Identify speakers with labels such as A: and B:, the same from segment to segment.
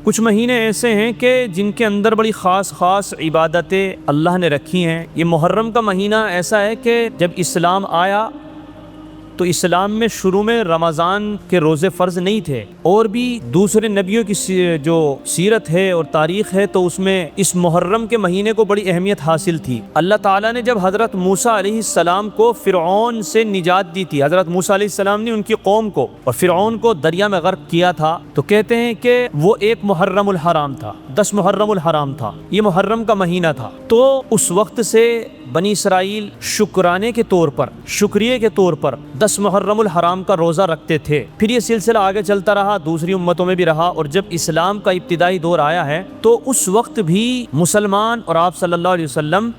A: کچھ مہینے ایسے ہیں کہ جن کے اندر بڑی خاص عبادتیں اللہ نے رکھی ہیں۔ یہ محرم کا مہینہ ایسا ہے کہ جب اسلام آیا تو اسلام میں شروع میں رمضان کے روزے فرض نہیں تھے، اور بھی دوسرے نبیوں کی جو سیرت ہے اور تاریخ ہے تو اس میں اس محرم کے مہینے کو بڑی اہمیت حاصل تھی۔ اللہ تعالیٰ نے جب حضرت موسیٰ علیہ السلام کو فرعون سے نجات دی تھی، حضرت موسیٰ علیہ السلام نے ان کی قوم کو اور فرعون کو دریا میں غرق کیا تھا، تو کہتے ہیں کہ وہ ایک محرم الحرام تھا، 10 محرم الحرام تھا، یہ محرم کا مہینہ تھا۔ تو اس وقت سے بنی اسرائیل شکرانے کے طور پر، شکریہ کے طور پر 10 محرم الحرام کا روزہ رکھتے تھے۔ پھر یہ سلسلہ آگے چلتا رہا، دوسری امتوں میں بھی رہا، اور جب اسلام کا ابتدائی دور آیا ہے تو اس وقت بھی مسلمان اور آپ صلی اللہ علیہ وسلم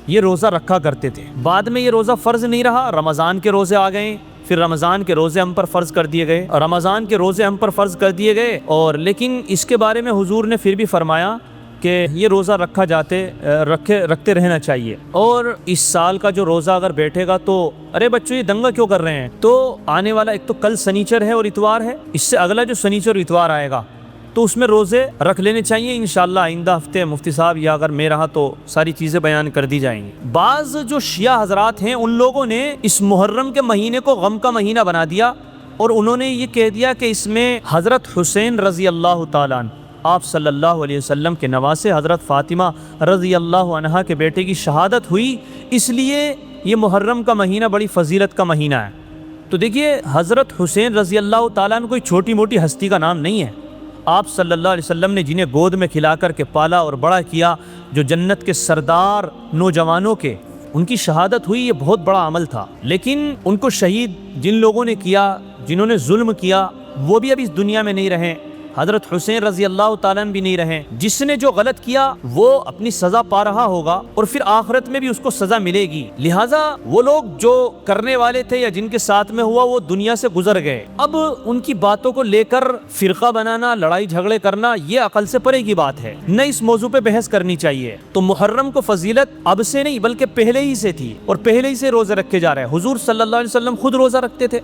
A: یہ روزہ رکھا کرتے تھے۔ بعد میں یہ روزہ فرض نہیں رہا، رمضان کے روزے آ گئے، پھر رمضان کے روزے ہم پر فرض کر دیے گئے، اور رمضان کے روزے ہم پر فرض کر دیے گئے، اور لیکن اس کے بارے میں حضور نے پھر بھی فرمایا کہ یہ روزہ رکھتے رہنا چاہیے، اور اس سال کا جو روزہ اگر بیٹھے گا تو ارے بچوں یہ دنگا کیوں کر رہے ہیں، تو آنے والا ایک تو کل سنیچر ہے اور اتوار ہے، اس سے اگلا جو سنیچر اور اتوار آئے گا تو اس میں روزے رکھ لینے چاہیے۔ انشاءاللہ آئندہ ہفتے مفتی صاحب یا اگر میں رہا تو ساری چیزیں بیان کر دی جائیں گی۔ بعض جو شیعہ حضرات ہیں ان لوگوں نے اس محرم کے مہینے کو غم کا مہینہ بنا دیا، اور انہوں نے یہ کہہ دیا کہ اس میں حضرت حسین رضی اللہ تعالیٰ عنہ، آپ صلی اللہ علیہ وسلم کے نواسے حضرت فاطمہ رضی اللہ عنہا کے بیٹے کی شہادت ہوئی، اس لیے یہ محرم کا مہینہ بڑی فضیلت کا مہینہ ہے۔ تو دیکھیے حضرت حسین رضی اللہ تعالیٰ عنہ کوئی چھوٹی موٹی ہستی کا نام نہیں ہے۔ آپ صلی اللہ علیہ وسلم نے جنہیں گود میں کھلا کر کے پالا اور بڑا کیا، جو جنت کے سردار نوجوانوں کے، ان کی شہادت ہوئی، یہ بہت بڑا عمل تھا۔ لیکن ان کو شہید جن لوگوں نے کیا، جنہوں نے ظلم کیا، وہ بھی اب اس دنیا میں نہیں رہے، حضرت حسین رضی اللہ تعالیٰ عنہ بھی نہیں رہے۔ جس نے جو غلط کیا وہ اپنی سزا پا رہا ہوگا، اور پھر آخرت میں بھی اس کو سزا ملے گی، لہٰذا وہ لوگ جو کرنے والے تھے یا جن کے ساتھ میں ہوا وہ دنیا سے گزر گئے۔ اب ان کی باتوں کو لے کر فرقہ بنانا، لڑائی جھگڑے کرنا، یہ عقل سے پرے کی بات ہے، نہ اس موضوع پہ بحث کرنی چاہیے۔ تو محرم کو فضیلت اب سے نہیں بلکہ پہلے ہی سے تھی، اور پہلے ہی سے روزے رکھے جا رہے ہیں۔ حضور صلی اللہ علیہ وسلم خود روزہ رکھتے تھے۔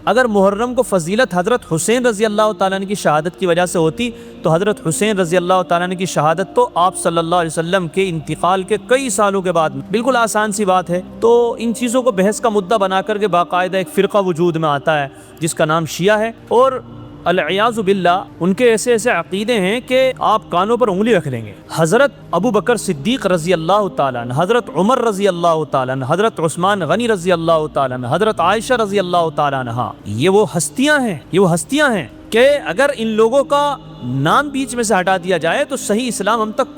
A: اگر محرم کو فضیلت حضرت حسین رضی اللہ تعالیٰ عنہ کی شہادت کی وجہ سے ہوتی تو حضرت حسین رضی اللہ تعالیٰ عنہ کی شہادت تو آپ صلی اللہ علیہ وسلم کے انتقال کے کئی سالوں کے بعد، بالکل آسان سی بات ہے۔ تو ان چیزوں کو بحث کا مدعا بنا کر کے باقاعدہ ایک فرقہ وجود میں آتا ہے جس کا نام شیعہ ہے، اور العیاذ باللہ ان کے ایسے عقیدے ہیں کہ آپ کانوں پر انگلی رکھ لیں گے۔ حضرت ابو بکر صدیق رضی اللہ تعالیٰ عنہ، حضرت عمر رضی اللہ تعالیٰ عنہ، حضرت عثمان غنی رضی اللہ تعالیٰ عنہ، حضرت عائشہ رضی اللہ تعالیٰ عنہ، یہ وہ ہستیاں ہیں کہ اگر ان لوگوں کا نام بیچ میں سے ہٹا دیا جائے تو صحیح اسلام ہم تک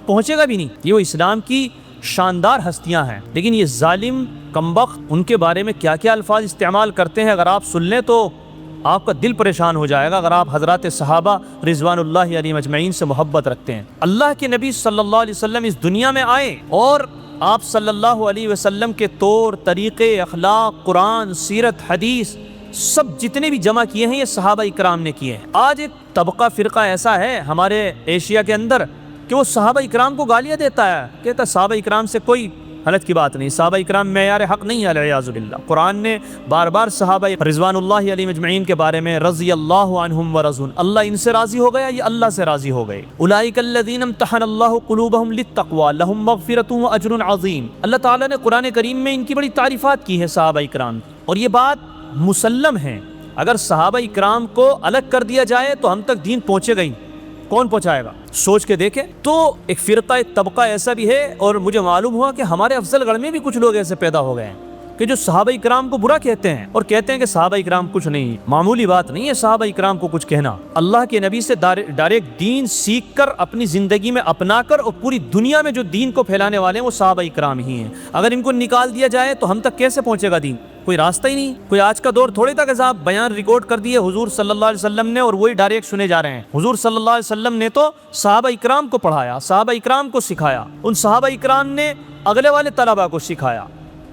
A: پہنچے گا بھی نہیں۔ یہ وہ اسلام کی شاندار ہستیاں ہیں، لیکن یہ ظالم کمبخت ان کے بارے میں کیا کیا الفاظ استعمال کرتے ہیں اگر آپ سن لیں تو آپ کا دل پریشان ہو جائے گا، اگر آپ حضرات صحابہ رضوان اللہ علیہم اجمعین سے محبت رکھتے ہیں۔ اللہ کے نبی صلی اللہ علیہ وسلم اس دنیا میں آئے، اور آپ صلی اللہ علیہ وسلم کے طور طریقے، اخلاق، قرآن، سیرت، حدیث سب جتنے بھی جمع کیے ہیں یہ صحابہ اکرام نے کیے ہیں۔ آج ایک طبقہ فرقہ ایسا ہے ہمارے ایشیا کے اندر کہ وہ صحابہ اکرام کو گالیاں دیتا ہے، کہتا ہے صحابہ اکرام سے کوئی حالت کی بات نہیں، صحابہ اکرام معیار حق نہیں ہے، العیاذ باللہ۔ قرآن نے بار بار صحابہ رضوان اللہ علیہ مجمعین کے بارے میں رضی اللہ عنہم ورضون، اللہ ان سے راضی ہو گیا، یہ اللہ سے راضی ہو گئے۔ اولئک الذین امتحن اللہ قلوبہم للتقوی لہم مغفرۃ واجر عظیم۔ اللہ تعالیٰ نے قرآن کریم میں ان کی بڑی تعریفات کی ہے صحابہ اکرام، اور یہ بات مسلم ہے، اگر صحابہ اکرام کو الگ کر دیا جائے تو ہم تک دین پہنچے گا ہی، کون پہنچائے گا؟ سوچ کے دیکھیں۔ تو ایک فرقہ، ایک طبقہ ایسا بھی ہے، اور مجھے معلوم ہوا کہ ہمارے افضل گڑھ میں بھی کچھ لوگ ایسے پیدا ہو گئے ہیں کہ جو صحابہ اکرام کو برا کہتے ہیں اور کہتے ہیں کہ صحابہ اکرام کچھ نہیں۔ معمولی بات نہیں ہے صحابہ اکرام کو کچھ کہنا، اللہ کے نبی سے ڈائریکٹ دین سیکھ کر اپنی زندگی میں اپنا کر اور پوری دنیا میں جو دین کو پھیلانے والے ہیں وہ صحابہ اکرام ہی ہیں۔ اگر ان کو نکال دیا جائے تو ہم تک کیسے پہنچے گا دین؟ کوئی راستہ ہی نہیں۔ کوئی آج کا دور تھوڑی تھا کہ صاحب بیان ریکارڈ کر دیے حضور صلی اللہ علیہ وسلم نے اور وہی ڈائریکٹ سنے جا رہے ہیں۔ حضور صلی اللہ علیہ وسلم نے تو صحابہ اکرام کو پڑھایا، صحابہ اکرام کو سکھایا، ان صحابہ اکرام نے اگلے والے طلباء کو سکھایا،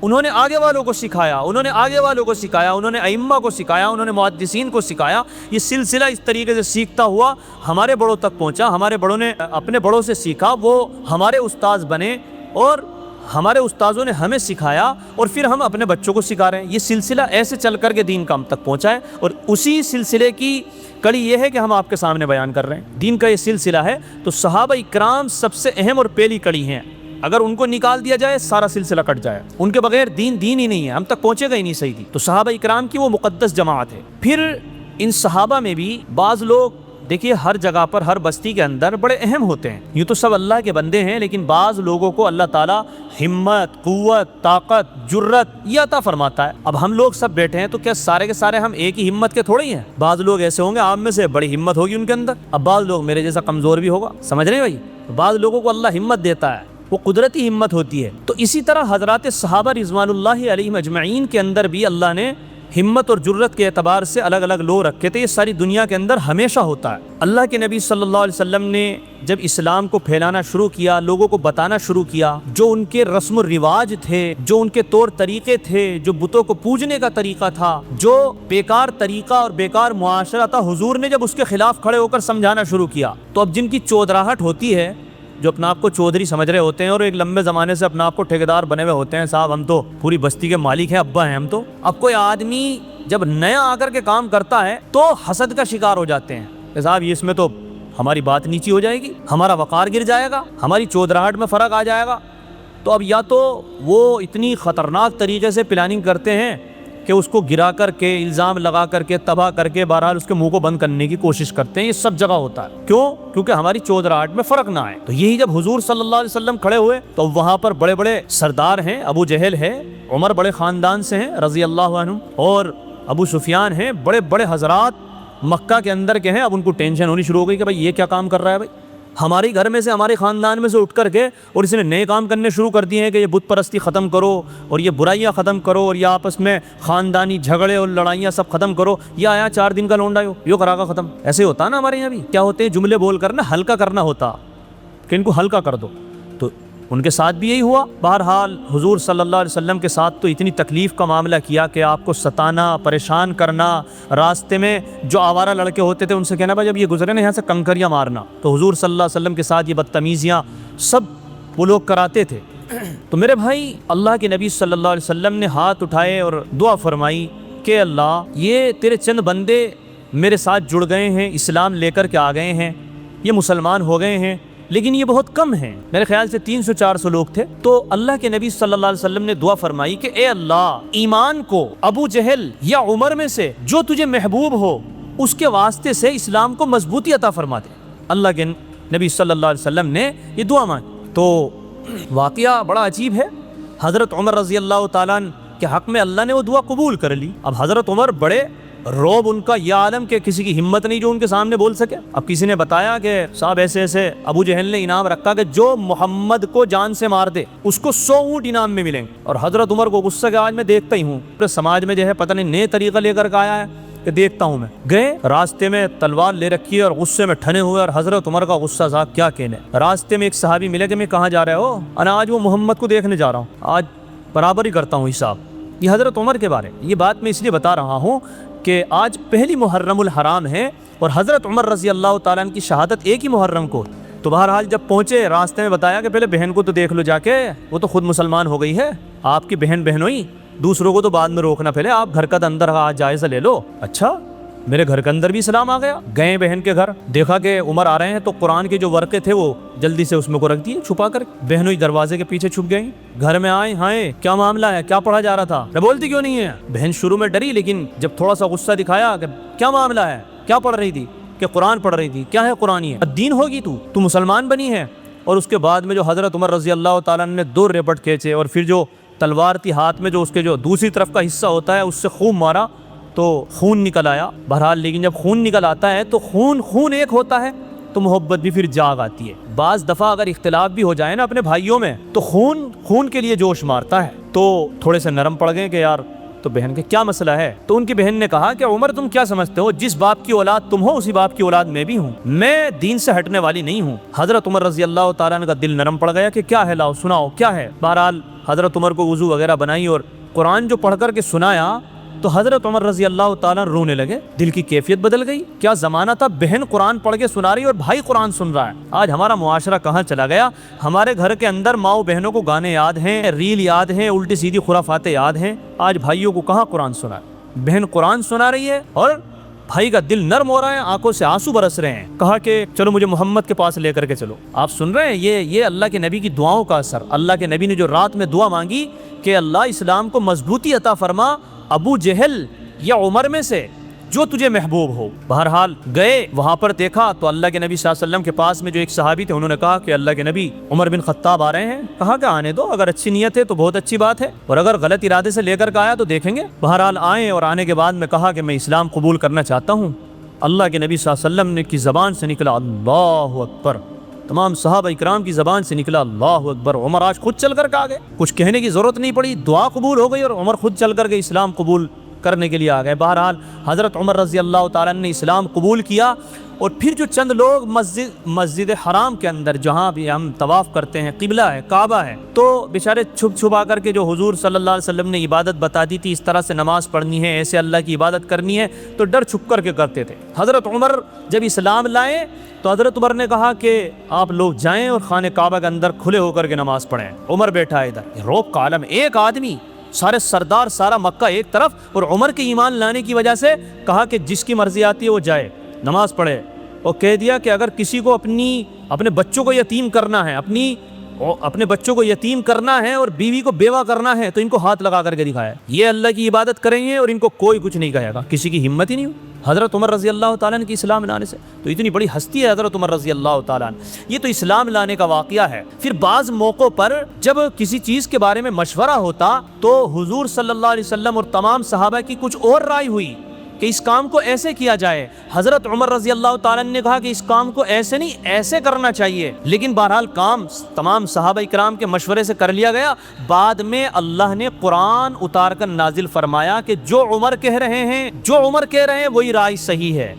A: انہوں نے آگے والوں کو سکھایا، انہوں نے آگے والوں کو سکھایا، انہوں نے ائمہ کو سکھایا، انہوں نے محدثین کو سکھایا۔ یہ سلسلہ اس طریقے سے سیکھتا ہوا ہمارے بڑوں تک پہنچا، ہمارے بڑوں نے اپنے بڑوں سے سیکھا، وہ ہمارے استاذ بنے، اور ہمارے استاذوں نے ہمیں سکھایا اور پھر ہم اپنے بچوں کو سکھا رہے ہیں. یہ سلسلہ ایسے چل کر کے دین کا ہم تک پہنچا ہے اور اسی سلسلے کی کڑی یہ ہے کہ ہم آپ کے سامنے بیان کر رہے ہیں. دین کا یہ سلسلہ ہے تو صحابہ اکرام سب سے اہم اور پہلی کڑی ہیں. اگر ان کو نکال دیا جائے سارا سلسلہ کٹ جائے. ان کے بغیر دین ہی نہیں ہے, ہم تک پہنچے گا ہی نہیں صحیح. تو صحابہ اکرام کی وہ مقدس جماعت ہے. پھر ان صحابہ میں بھی بعض لوگ دیکھیے ہر جگہ پر ہر بستی کے اندر بڑے اہم ہوتے ہیں. یوں تو سب اللہ کے بندے ہیں, لیکن بعض لوگوں کو اللہ تعالیٰ ہمت, قوت, طاقت, جرت یہ عطا فرماتا ہے. اب ہم لوگ سب بیٹھے ہیں تو کیا سارے کے سارے ہم ایک ہی ہمت کے تھوڑے ہی ہیں؟ بعض لوگ ایسے ہوں گے آپ میں سے بڑی ہمت ہوگی ان کے اندر, اب بعض لوگ میرے جیسا کمزور بھی ہوگا. سمجھ رہے ہیں بھائی؟ بعض لوگوں کو اللہ ہمت دیتا ہے, وہ قدرتی ہمت ہوتی ہے. تو اسی طرح حضرات صحابہ رضوان اللہ علیہم اجمعین کے اندر بھی اللہ نے ہمت اور جرت کے اعتبار سے الگ الگ لوگ رکھے تھے. یہ ساری دنیا کے اندر ہمیشہ ہوتا ہے. اللہ کے نبی صلی اللہ علیہ وسلم نے جب اسلام کو پھیلانا شروع کیا, لوگوں کو بتانا شروع کیا, جو ان کے رسم و رواج تھے, جو ان کے طور طریقے تھے, جو بتوں کو پوجنے کا طریقہ تھا, جو بیکار طریقہ اور بیکار معاشرہ تھا, حضور نے جب اس کے خلاف کھڑے ہو کر سمجھانا شروع کیا. تو اب جن کی چودراہٹ ہوتی ہے, جو اپنا آپ کو چودھری سمجھ رہے ہوتے ہیں اور ایک لمبے زمانے سے اپنا آپ کو ٹھیکیدار بنے ہوئے ہوتے ہیں, صاحب ہم تو پوری بستی کے مالک ہیں, ابا ہیں ہم تو. اب کوئی آدمی جب نیا آ کر کے کام کرتا ہے تو حسد کا شکار ہو جاتے ہیں کہ صاحب یہ اس میں تو ہماری بات نیچی ہو جائے گی, ہمارا وقار گر جائے گا, ہماری چودراہٹ میں فرق آ جائے گا. تو اب یا تو وہ اتنی خطرناک طریقے سے پلاننگ کرتے ہیں کہ اس کو گرا کر کے, الزام لگا کر کے, تباہ کر کے بہرحال اس کے منہ کو بند کرنے کی کوشش کرتے ہیں. یہ سب جگہ ہوتا ہے. کیوں؟ کیونکہ ہماری چودراہٹ میں فرق نہ آئے. تو یہی جب حضور صلی اللہ علیہ وسلم کھڑے ہوئے تو وہاں پر بڑے بڑے سردار ہیں, ابو جہل ہے, عمر بڑے خاندان سے ہیں رضی اللہ عنہ, اور ابو سفیان ہیں, بڑے بڑے حضرات مکہ کے اندر کے ہیں. اب ان کو ٹینشن ہونی شروع ہو گئی کہ بھائی یہ کیا کام کر رہا ہے, بھائی ہمارے گھر میں سے, ہمارے خاندان میں سے اٹھ کر کے اور اس نے نئے کام کرنے شروع کر دیے ہیں کہ یہ بت پرستی ختم کرو اور یہ برائیاں ختم کرو اور یہ آپس میں خاندانی جھگڑے اور لڑائیاں سب ختم کرو. یہ آیا 4 دن کا لونڈا یو کرا کا ختم. ایسے ہوتا نا ہمارے یہاں بھی, کیا ہوتے ہیں جملے بول کر نا ہلکا کرنا ہوتا کہ ان کو ہلکا کر دو. تو ان کے ساتھ بھی یہی ہوا. بہرحال حضور صلی اللہ علیہ وسلم کے ساتھ تو اتنی تکلیف کا معاملہ کیا کہ آپ کو ستانا, پریشان کرنا, راستے میں جو آوارہ لڑکے ہوتے تھے ان سے کہنا بھائی جب یہ گزرے نا یہاں سے کنکریاں مارنا. تو حضور صلی اللہ علیہ وسلم کے ساتھ یہ بدتمیزیاں سب وہ لوگ کراتے تھے. تو میرے بھائی, اللہ کے نبی صلی اللہ علیہ وسلم نے ہاتھ اٹھائے اور دعا فرمائی کہ اللہ یہ تیرے چند بندے میرے ساتھ جڑ گئے ہیں, اسلام لے کر کے آ گئے ہیں, یہ مسلمان ہو گئے ہیں, لیکن یہ بہت کم ہیں. میرے خیال سے 300-400 لوگ تھے. تو اللہ کے نبی صلی اللہ علیہ وسلم نے دعا فرمائی کہ اے اللہ, ایمان کو ابو جہل یا عمر میں سے جو تجھے محبوب ہو اس کے واسطے سے اسلام کو مضبوطی عطا فرما دے. اللہ کے نبی صلی اللہ علیہ وسلم نے یہ دعا مانگی. تو واقعہ بڑا عجیب ہے. حضرت عمر رضی اللہ تعالیٰ کے حق میں اللہ نے وہ دعا قبول کر لی. اب حضرت عمر بڑے روب ان کا یہ عالم کہ کسی کی ہمت نہیں جو ان کے سامنے بول سکے. اب کسی نے بتایا کہ صاحب ایسے ایسے ابو جہل نے انعام رکھا کہ جو محمد کو جان سے مار دے اس کو 100 اونٹ انعام میں ملیں گے. اور حضرت عمر کو غصہ کہ آج میں دیکھتا ہی ہوں پورے سماج میں جو ہے پتہ نہیں نئے طریقہ لے کر کے آیا ہے کہ دیکھتا ہوں. میں گئے راستے میں تلوار لے رکھی ہے اور غصے میں ٹھنے ہوئے, اور حضرت عمر کا غصہ صاحب کیا کہنے. راستے میں ایک صحابی ملے کہ میں کہاں جا رہے ہو؟ انا آج وہ محمد کو دیکھنے جا رہا ہوں, آج برابر ہی کرتا ہوں حساب. یہ حضرت عمر کے بارے یہ بات میں اس لیے بتا رہا ہوں کہ آج پہلی محرم الحرام ہے اور حضرت عمر رضی اللہ تعالیٰ عنہ کی شہادت ایک ہی محرم کو. تو بہرحال جب پہنچے راستے میں بتایا کہ پہلے بہن کو تو دیکھ لو جا کے, وہ تو خود مسلمان ہو گئی ہے, آپ کی بہن بہنوئی, دوسروں کو تو بعد میں روکنا, پہلے آپ گھر کا اندر جائزہ لے لو. اچھا میرے گھر کے اندر بھی اسلام آ گیا. گئے بہن کے گھر, دیکھا کہ عمر آ رہے ہیں تو قرآن کے جو ورقے تھے وہ جلدی سے اس میں کو رکھ دیے چھپا کر. بہنوئی دروازے کے پیچھے چھپ گئی. گھر میں آئے, ہائے کیا معاملہ ہے, کیا پڑھا جا رہا تھا, میں بولتی کیوں نہیں ہے. بہن شروع میں ڈری, لیکن جب تھوڑا سا غصہ دکھایا کہ کیا معاملہ ہے, کیا پڑھ رہی تھی, کہ قرآن پڑھ رہی تھی. کیا ہے قرآن, ہے الدین ہوگی تو مسلمان بنی ہے. اور اس کے بعد میں جو حضرت عمر رضی اللہ تعالیٰ نے 2 ریپٹ کھینچے اور پھر جو تلوار تھی ہاتھ میں, جو اس کے جو دوسری طرف کا حصہ ہوتا ہے اس سے خوب مارا تو خون نکل آیا. بہرحال لیکن جب خون نکل آتا ہے تو خون ایک ہوتا ہے تو محبت بھی پھر جاگ آتی ہے. بعض دفعہ اگر اختلاف بھی ہو جائے نا اپنے بھائیوں میں تو خون کے لیے جوش مارتا ہے. تو تھوڑے سے نرم پڑ گئے کہ یار تو بہن کے کیا مسئلہ ہے. تو ان کی بہن نے کہا کہ عمر تم کیا سمجھتے ہو, جس باپ کی اولاد تم ہو اسی باپ کی اولاد میں بھی ہوں, میں دین سے ہٹنے والی نہیں ہوں. حضرت عمر رضی اللہ تعالیٰ عنہ کا دل نرم پڑ گیا کہ کیا ہے, لاؤ سناؤ کیا ہے. بہرحال حضرت عمر کو وضو وغیرہ بنائی اور قرآن جو پڑھ کر کے سنایا تو حضرت عمر رضی اللہ تعالیٰ رونے لگے، دل کی کیفیت بدل گئی۔ کیا زمانہ تھا، بہن قرآن پڑھ کے سنا رہی اور بھائی قرآن سن رہا ہے۔ آج ہمارا معاشرہ کہاں چلا گیا؟ ہمارے گھر کے اندر ماؤں بہنوں کو گانے یاد ہیں، ریل یاد ہیں، الٹی سیدھی خرافات یاد ہیں، آج بھائیوں کو کہاں قرآن سنا ہے؟ بہن قرآن سنا رہی ہے اور بھائی کا دل نرم ہو رہا ہے، آنکھوں سے آنسو برس رہے ہیں۔ کہا کہ چلو مجھے محمد کے پاس لے کر کے چلو۔ آپ سن رہے ہیں یہ اللہ کے نبی کی دعاؤں کا اثر۔ اللہ کے نبی نے جو رات میں دعا مانگی کہ اللہ اسلام کو مضبوطی عطا فرما، ابو جہل یا عمر میں سے جو تجھے محبوب ہو۔ بہرحال گئے، وہاں پر دیکھا تو اللہ کے نبی صلی اللہ علیہ وسلم کے پاس میں جو ایک صحابی تھے، انہوں نے کہا کہ اللہ کے نبی عمر بن خطاب آ رہے ہیں۔ کہا کہ آنے دو، اگر اچھی نیت ہے تو بہت اچھی بات ہے، اور اگر غلط ارادے سے لے کر کے آیا تو دیکھیں گے۔ بہرحال آئے، اور آنے کے بعد میں کہا کہ میں اسلام قبول کرنا چاہتا ہوں۔ اللہ کے نبی صلی اللہ علیہ وسلم نے کی زبان سے نکلا اللہ اکبر، تمام صحابہ اکرام کی زبان سے نکلا اللہ اکبر۔ عمر آج خود چل کر کے آ گئے، کچھ کہنے کی ضرورت نہیں پڑی، دعا قبول ہو گئی اور عمر خود چل کر کے اسلام قبول کرنے کے لیے آ گئے۔ بہرحال حضرت عمر رضی اللہ تعالیٰ نے اسلام قبول کیا، اور پھر جو چند لوگ مسجد حرام کے اندر جہاں بھی ہم طواف کرتے ہیں، قبلہ ہے، کعبہ ہے، تو بیچارے چھپ چھپا کر کے جو حضور صلی اللہ علیہ وسلم نے عبادت بتا دی تھی، اس طرح سے نماز پڑھنی ہے، ایسے اللہ کی عبادت کرنی ہے، تو ڈر چھپ کر کے کرتے تھے۔ حضرت عمر جب اسلام لائے تو حضرت عمر نے کہا کہ آپ لوگ جائیں اور خانہ کعبہ کے اندر کھلے ہو کر کے نماز پڑھیں۔ عمر بیٹھا ہے ادھر، روب کا عالم، ایک آدمی، سارے سردار، سارا مکہ ایک طرف، اور عمر کے ایمان لانے کی وجہ سے کہا کہ جس کی مرضی آتی ہے وہ جائے نماز پڑھے، اور کہہ دیا کہ اگر کسی کو اپنے بچوں کو یتیم کرنا ہے، اپنے بچوں کو یتیم کرنا ہے اور بیوی کو بیوہ کرنا ہے تو ان کو ہاتھ لگا کر کے دکھایا، یہ اللہ کی عبادت کریں گے اور ان کو کوئی کچھ نہیں کہے گا۔ کسی کی ہمت ہی نہیں ہوئی حضرت عمر رضی اللہ تعالیٰ نے کی اسلام لانے سے۔ تو اتنی بڑی ہستی ہے حضرت عمر رضی اللہ تعالیٰ نے، یہ تو اسلام لانے کا واقعہ ہے۔ پھر بعض موقعوں پر جب کسی چیز کے بارے میں مشورہ ہوتا تو حضور صلی اللہ علیہ وسلم اور تمام صحابہ کی کچھ اور رائے ہوئی کہ اس کام کو ایسے کیا جائے۔ حضرت عمر رضی اللہ تعالیٰ نے کہا کہ اس کام کو ایسے نہیں، ایسے کرنا چاہیے، لیکن بہرحال کام تمام صحابہ اکرام کے مشورے سے کر لیا گیا۔ بعد میں اللہ نے قرآن اتار کر نازل فرمایا کہ جو عمر کہہ رہے ہیں وہی رائے صحیح ہے،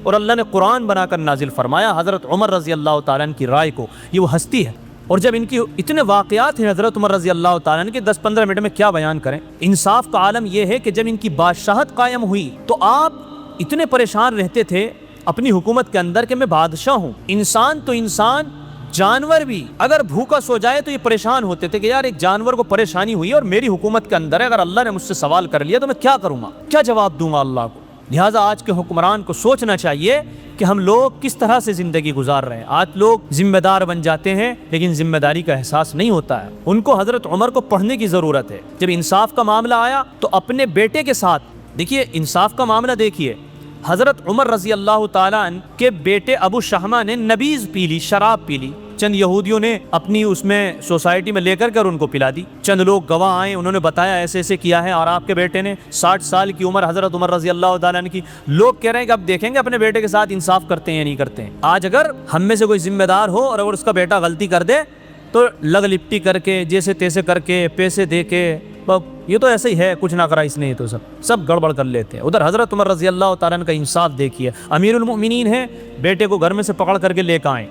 A: اور اللہ نے قرآن بنا کر نازل فرمایا حضرت عمر رضی اللہ تعالیٰ کی رائے کو۔ یہ وہ ہستی ہے، اور جب ان کی اتنے واقعات ہیں حضرت عمر رضی اللہ تعالیٰ عنہ کے، 10-15 منٹ میں کیا بیان کریں۔ انصاف کا عالم یہ ہے کہ جب ان کی بادشاہت قائم ہوئی تو آپ اتنے پریشان رہتے تھے اپنی حکومت کے اندر کہ میں بادشاہ ہوں۔ انسان تو انسان، جانور بھی اگر بھوکا سو جائے تو یہ پریشان ہوتے تھے کہ یار ایک جانور کو پریشانی ہوئی اور میری حکومت کے اندر ہے، اگر اللہ نے مجھ سے سوال کر لیا تو میں کیا کروں گا، کیا جواب دوں گا اللہ کو۔ لہٰذا آج کے حکمران کو سوچنا چاہیے کہ ہم لوگ کس طرح سے زندگی گزار رہے ہیں۔ آج لوگ ذمہ دار بن جاتے ہیں لیکن ذمہ داری کا احساس نہیں ہوتا ہے۔ ان کو حضرت عمر کو پڑھنے کی ضرورت ہے۔ جب انصاف کا معاملہ آیا تو اپنے بیٹے کے ساتھ، دیکھیے انصاف کا معاملہ دیکھیے، حضرت عمر رضی اللہ تعالیٰ عنہ کے بیٹے ابو شہمہ نے نبیذ پی لی، شراب پی لی، چند یہودیوں نے اپنی اس میں سوسائٹی میں لے کر ان کو پلا دی۔ چند لوگ گواہ آئے، انہوں نے بتایا ایسے ایسے کیا ہے، اور آپ کے بیٹے نے 60 سال کی عمر حضرت عمر رضی اللہ تعالیٰ عنہ کی، لوگ کہہ رہے ہیں کہ اب دیکھیں گے اپنے بیٹے کے ساتھ انصاف کرتے ہیں یا نہیں کرتے ہیں۔ آج اگر ہم میں سے کوئی ذمہ دار ہو اور اگر اس کا بیٹا غلطی کر دے تو لگ لپٹی کر کے، جیسے تیسے کر کے، پیسے دے کے، یہ تو ایسے ہی ہے، کچھ نہ کرا اس نے، تو سب گڑبڑ کر لیتے ہیں۔ ادھر حضرت عمر رضی اللہ تعالیٰ عنہ کا انصاف دیکھیے، امیر المؤمنین ہیں، بیٹے کو گھر میں سے پکڑ کر کے لے کے آئیں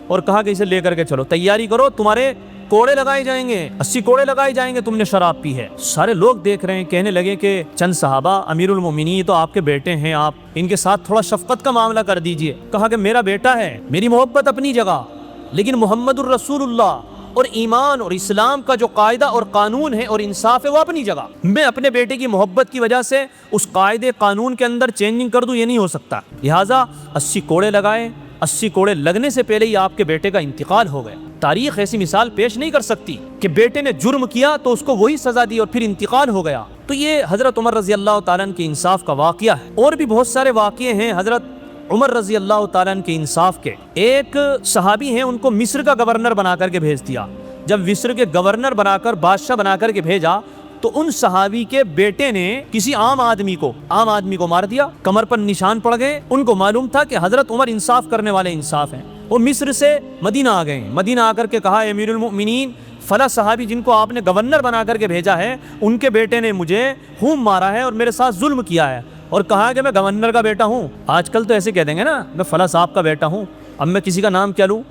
A: اور کہا کہ اسے لے کر کے چلو، تیاری کرو، تمہارے کوڑے لگائے جائیں گے، 80 کوڑے لگائے جائیں گے، تم نے شراب پی ہے۔ سارے لوگ دیکھ رہے ہیں، کہنے لگے کہ چند صحابہ، امیر المؤمنین تو آپ کے بیٹے ہیں، آپ ان کے ساتھ تھوڑا شفقت کا معاملہ کر دیجئے۔ کہا کہ میرا بیٹا ہے، میری محبت اپنی جگہ، لیکن محمد الرسول اللہ اور ایمان اور اسلام کا جو قاعدہ اور قانون ہے اور انصاف ہے وہ اپنی جگہ، میں اپنے بیٹے کی محبت کی وجہ سے اس قاعدے قانون کے اندر چینجنگ کر دوں، یہ نہیں ہو سکتا۔ لہٰذا 80 کوڑے لگائے، 80 کوڑے لگنے سے پہلے ہی آپ کے بیٹے کا انتقال ہو گیا۔ تاریخ ایسی مثال پیش نہیں کر سکتی کہ بیٹے نے جرم کیا تو اس کو وہی سزا دی اور پھر انتقال ہو گیا۔ تو یہ حضرت عمر رضی اللہ تعالیٰ عنہ کے انصاف کا واقعہ ہے۔ اور بھی بہت سارے واقعے ہیں حضرت عمر رضی اللہ تعالیٰ عنہ کے انصاف کے۔ ایک صحابی ہیں، ان کو مصر کا گورنر بنا کر کے بھیج دیا۔ جب مصر کے گورنر بنا کر، بادشاہ بنا کر کے بھیجا تو ان صحابی کے بیٹے نے کسی عام آدمی کو مار دیا، کمر پر نشان پڑ گئے۔ ان کو معلوم تھا کہ حضرت عمر انصاف کرنے والے انصاف ہیں۔ وہ مصر سے مدینہ آ گئے، مدینہ آ کر کے کہا اے امیر المؤمنین، فلاں صحابی جن کو آپ نے گورنر بنا کر کے بھیجا ہے، ان کے بیٹے نے مجھے خون مارا ہے اور میرے ساتھ ظلم کیا ہے، اور کہا کہ میں گورنر کا بیٹا ہوں۔ آج کل تو ایسے کہہ دیں گے نا، میں فلاں صاحب کا بیٹا ہوں، اب میں کسی کا نام کیا لوں،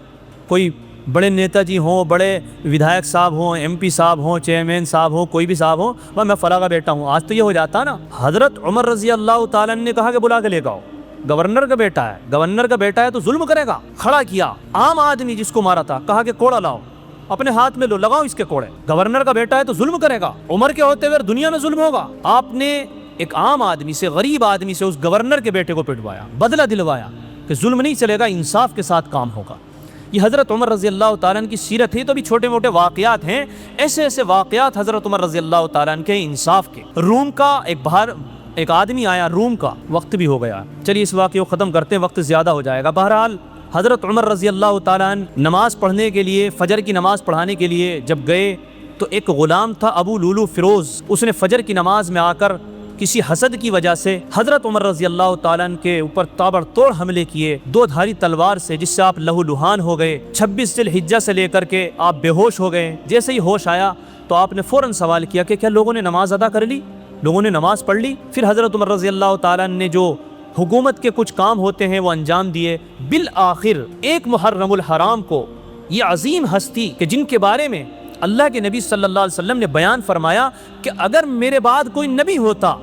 A: کوئی بڑے نیتا جی ہوں، بڑے ودھائک صاحب ہوں، ایم پی صاحب ہوں، چیئرمین صاحب ہوں، کوئی بھی صاحب ہوں، میں فلاں کا بیٹا ہوں، آج تو یہ ہو جاتا نا۔ حضرت عمر رضی اللہ تعالیٰ نے کہا کہ بلا کے لے کے آؤ، گورنر کا بیٹا ہے، گورنر کا بیٹا ہے تو ظلم کرے گا۔ کھڑا کیا، عام آدمی جس کو مارا تھا کہا کہ کوڑا لاؤ، اپنے ہاتھ میں لو، لگاؤ اس کے کوڑے۔ گورنر کا بیٹا ہے تو ظلم کرے گا، عمر کے ہوتے ہوئے دنیا میں ظلم ہوگا۔ آپ نے ایک عام آدمی سے، غریب آدمی سے اس گورنر کے بیٹے کو پٹوایا، بدلہ دلوایا کہ ظلم نہیں چلے گا، انصاف کے ساتھ کام ہوگا۔ یہ حضرت عمر رضی اللہ تعالیٰ عنہ کی سیرت ہے۔ تو بھی چھوٹے موٹے واقعات ہیں، ایسے ایسے واقعات حضرت عمر رضی اللہ تعالیٰ عنہ کے انصاف کے۔ روم کا ایک آدمی آیا، روم کا، وقت بھی ہو گیا، چلیے اس واقعے کو ختم کرتے ہیں، وقت زیادہ ہو جائے گا۔ بہرحال حضرت عمر رضی اللہ تعالیٰ عنہ نماز پڑھنے کے لیے، فجر کی نماز پڑھانے کے لیے جب گئے تو ایک غلام تھا ابو لولو فیروز، اس نے فجر کی نماز میں آ کر کسی حسد کی وجہ سے حضرت عمر رضی اللہ تعالیٰ عنہ کے اوپر تابڑ توڑ حملے کیے 2 دھاری تلوار سے، جس سے آپ لہو لہان ہو گئے۔ 26 ذی الحجہ سے لے کر کے آپ بے ہوش ہو گئے۔ جیسے ہی ہوش آیا تو آپ نے فوراً سوال کیا کہ کیا لوگوں نے نماز ادا کر لی، لوگوں نے نماز پڑھ لی؟ پھر حضرت عمر رضی اللہ تعالیٰ عنہ نے جو حکومت کے کچھ کام ہوتے ہیں وہ انجام دیے۔ بالآخر 1 محرم الحرام کو یہ عظیم ہستی کہ جن کے بارے میں اللہ کے نبی صلی اللہ علیہ وسلم نے بیان فرمایا کہ اگر میرے بعد کوئی نبی ہوتا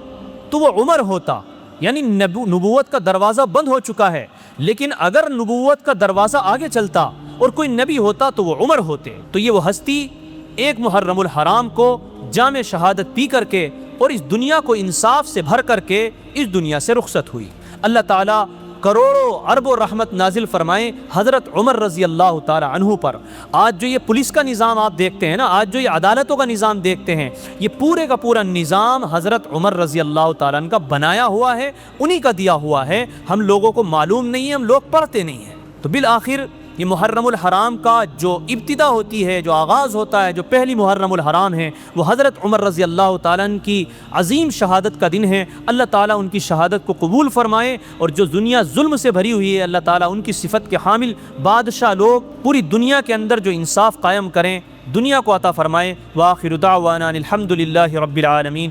A: تو وہ عمر ہوتا، یعنی نبوت کا دروازہ بند ہو چکا ہے، لیکن اگر نبوت کا دروازہ آگے چلتا اور کوئی نبی ہوتا تو وہ عمر ہوتے۔ تو یہ وہ ہستی 1 محرم الحرام کو جام شہادت پی کر کے اور اس دنیا کو انصاف سے بھر کر کے اس دنیا سے رخصت ہوئی۔ اللہ تعالیٰ کروڑوں اربوں رحمت نازل فرمائے حضرت عمر رضی اللہ تعالی عنہ پر۔ آج جو یہ پولیس کا نظام آپ دیکھتے ہیں نا، آج جو یہ عدالتوں کا نظام دیکھتے ہیں، یہ پورے کا پورا نظام حضرت عمر رضی اللہ تعالیٰ عنہ کا بنایا ہوا ہے، انہی کا دیا ہوا ہے، ہم لوگوں کو معلوم نہیں ہے، ہم لوگ پڑھتے نہیں ہیں۔ تو بالآخر یہ محرم الحرام کا جو ابتدا ہوتی ہے، جو آغاز ہوتا ہے، جو پہلی محرم الحرام ہے، وہ حضرت عمر رضی اللہ تعالیٰ عنہ کی عظیم شہادت کا دن ہے۔ اللہ تعالیٰ ان کی شہادت کو قبول فرمائے، اور جو دنیا ظلم سے بھری ہوئی ہے، اللہ تعالیٰ ان کی صفت کے حامل بادشاہ لوگ پوری دنیا کے اندر جو انصاف قائم کریں، دنیا کو عطا فرمائے۔ وآخر دعوانا الحمد للہ رب العالمین۔